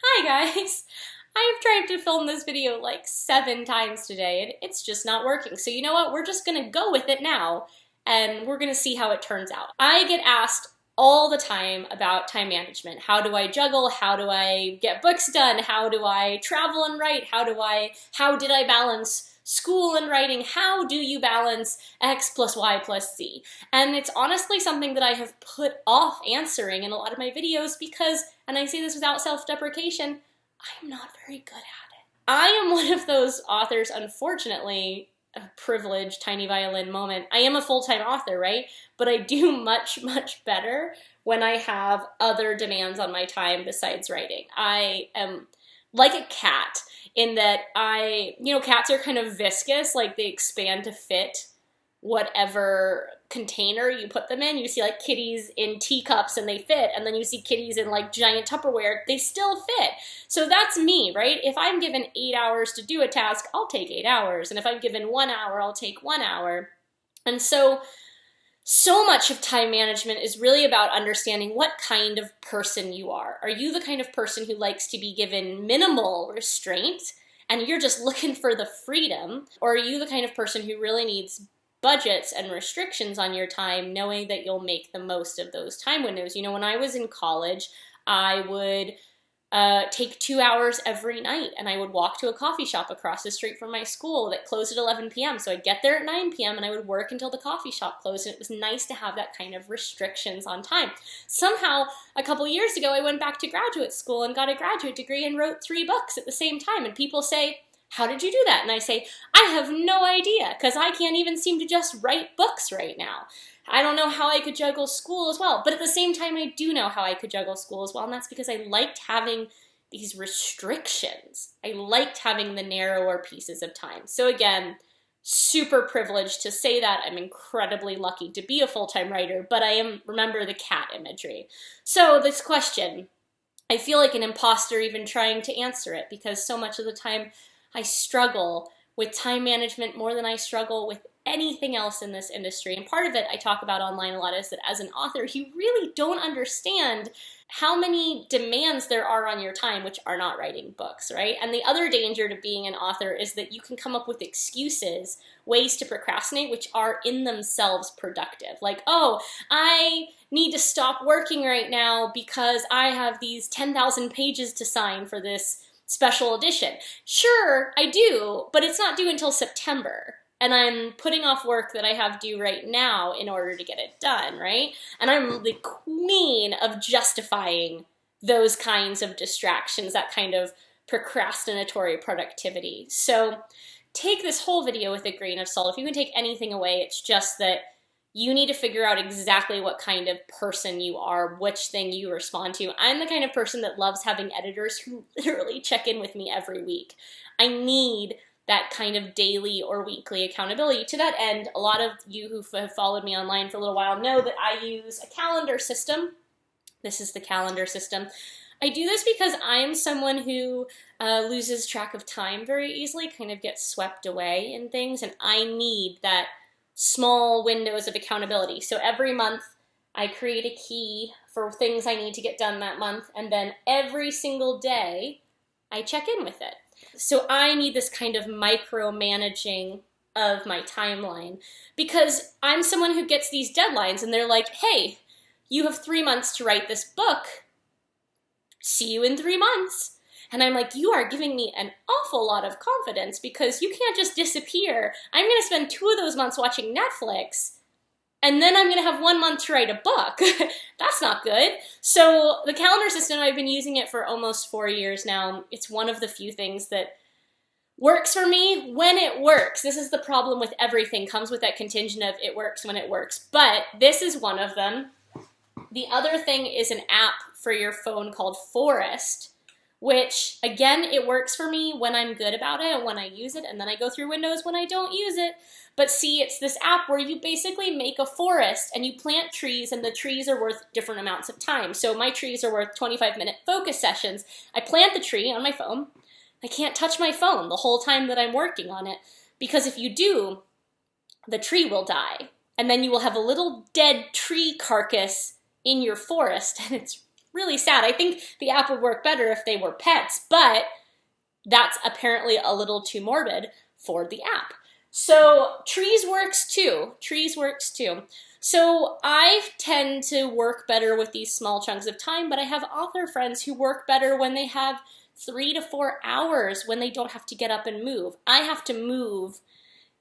Hi guys! I've tried to film this video like 7 times today and it's just not working. So you know what? We're just gonna go with it now and we're gonna see how it turns out. I get asked all the time about time management. How do I juggle? How do I get books done? How do I travel and write? How did I balance school and writing? How do you balance X plus Y plus Z? And it's honestly something that I have put off answering in a lot of my videos because, and I say this without self-deprecation, I'm not very good at it. I am one of those authors, unfortunately, a privileged tiny violin moment. I am a full-time author, right? But I do much, much better when I have other demands on my time besides writing. I am like a cat in that cats are kind of viscous, like they expand to fit whatever container you put them in. You see like kitties in teacups and they fit, and then you see kitties in like giant Tupperware, they still fit. So that's me, right? If I'm given 8 hours to do a task, I'll take 8 hours. And if I'm given 1 hour, I'll take 1 hour. And so much of time management is really about understanding what kind of person you are. Are you the kind of person who likes to be given minimal restraint and you're just looking for the freedom? Or are you the kind of person who really needs budgets and restrictions on your time, knowing that you'll make the most of those time windows? You know, when I was in college, I would take 2 hours every night and I would walk to a coffee shop across the street from my school that closed at 11 p.m. So I'd get there at 9 p.m. and I would work until the coffee shop closed, and it was nice to have that kind of restrictions on time. Somehow, a couple years ago, I went back to graduate school and got a graduate degree and wrote 3 books at the same time, and people say, how did you do that? And I say, I have no idea, because I can't even seem to just write books right now. I don't know how I could juggle school as well, but at the same time, I do know how I could juggle school as well, and that's because I liked having these restrictions. I liked having the narrower pieces of time. So again, super privileged to say that. I'm incredibly lucky to be a full-time writer, but I am, remember the cat imagery. So this question, I feel like an imposter even trying to answer it, because so much of the time I struggle with time management more than I struggle with anything else in this industry. And part of it I talk about online a lot is that as an author, you really don't understand how many demands there are on your time, which are not writing books, right? And the other danger to being an author is that you can come up with excuses, ways to procrastinate, which are in themselves productive. Like, oh, I need to stop working right now because I have these 10,000 pages to sign for this special edition. Sure, I do, but it's not due until September. And I'm putting off work that I have due right now in order to get it done, right? And I'm the queen of justifying those kinds of distractions, that kind of procrastinatory productivity. So take this whole video with a grain of salt. If you can take anything away, it's just that you need to figure out exactly what kind of person you are, which thing you respond to. I'm the kind of person that loves having editors who literally check in with me every week. I need that kind of daily or weekly accountability. To that end, a lot of you who have followed me online for a little while know that I use a calendar system. This is the calendar system. I do this because I'm someone who loses track of time very easily, kind of gets swept away in things, and I need that small windows of accountability. So every month I create a key for things I need to get done that month, and then every single day I check in with it. So I need this kind of micromanaging of my timeline, because I'm someone who gets these deadlines and they're like, hey, you have 3 months to write this book. See you in 3 months. And I'm like, you are giving me an awful lot of confidence, because you can't just disappear. I'm going to spend 2 of those months watching Netflix, and then I'm going to have 1 month to write a book. That's not good. So the calendar system, I've been using it for almost 4 years now. It's one of the few things that works for me when it works. This is the problem with everything, comes with that contingent of it works when it works. But this is one of them. The other thing is an app for your phone called Forest, which, again, it works for me when I'm good about it, when I use it, and then I go through windows when I don't use it. But see, it's this app where you basically make a forest and you plant trees, and the trees are worth different amounts of time. So my trees are worth 25-minute focus sessions. I plant the tree on my phone. I can't touch my phone the whole time that I'm working on it, because if you do, the tree will die. And then you will have a little dead tree carcass in your forest, and it's really sad. I think the app would work better if they were pets, but that's apparently a little too morbid for the app. So trees works too. Trees works too. So I tend to work better with these small chunks of time, but I have author friends who work better when they have 3 to 4 hours when they don't have to get up and move. I have to move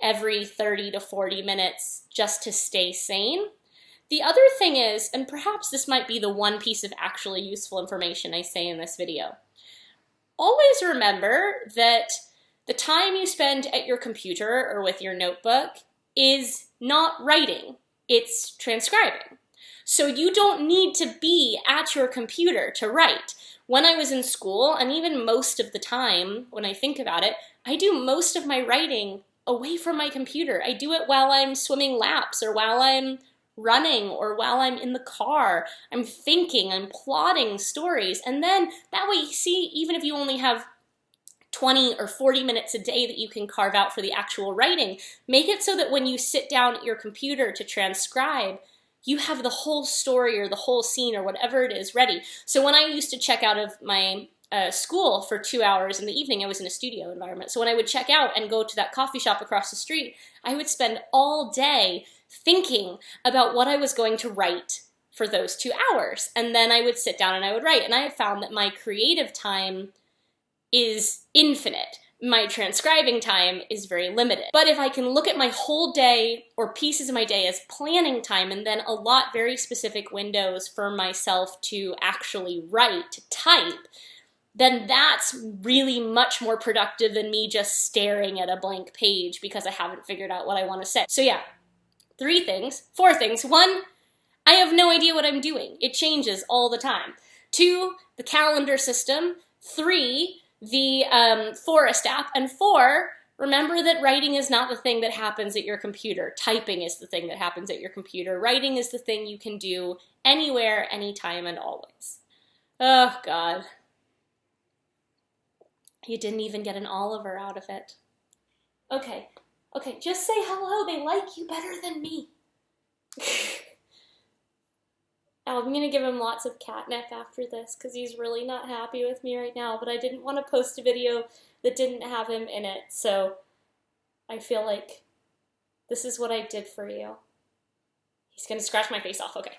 every 30 to 40 minutes just to stay sane. The other thing is, and perhaps this might be the one piece of actually useful information I say in this video, always remember that the time you spend at your computer or with your notebook is not writing, it's transcribing. So you don't need to be at your computer to write. When I was in school, and even most of the time when I think about it, I do most of my writing away from my computer. I do it while I'm swimming laps or while I'm running or while I'm in the car. I'm thinking, I'm plotting stories. And then that way, you see, even if you only have 20 or 40 minutes a day that you can carve out for the actual writing, make it so that when you sit down at your computer to transcribe, you have the whole story or the whole scene or whatever it is ready. So when I used to check out of my school for 2 hours in the evening, I was in a studio environment. So when I would check out and go to that coffee shop across the street, I would spend all day thinking about what I was going to write for those 2 hours. And then I would sit down and I would write. And I have found that my creative time is infinite. My transcribing time is very limited. But if I can look at my whole day or pieces of my day as planning time and then allot very specific windows for myself to actually write, to type, then that's really much more productive than me just staring at a blank page because I haven't figured out what I want to say. So yeah, 4 things. 1, I have no idea what I'm doing. It changes all the time. 2, the calendar system. 3, the Forest app. And 4, remember that writing is not the thing that happens at your computer. Typing is the thing that happens at your computer. Writing is the thing you can do anywhere, anytime, and always. Oh, God. You didn't even get an Oliver out of it. Okay, just say hello. They like you better than me. I'm going to give him lots of catnip after this because he's really not happy with me right now, but I didn't want to post a video that didn't have him in it, so I feel like this is what I did for you. He's going to scratch my face off, okay.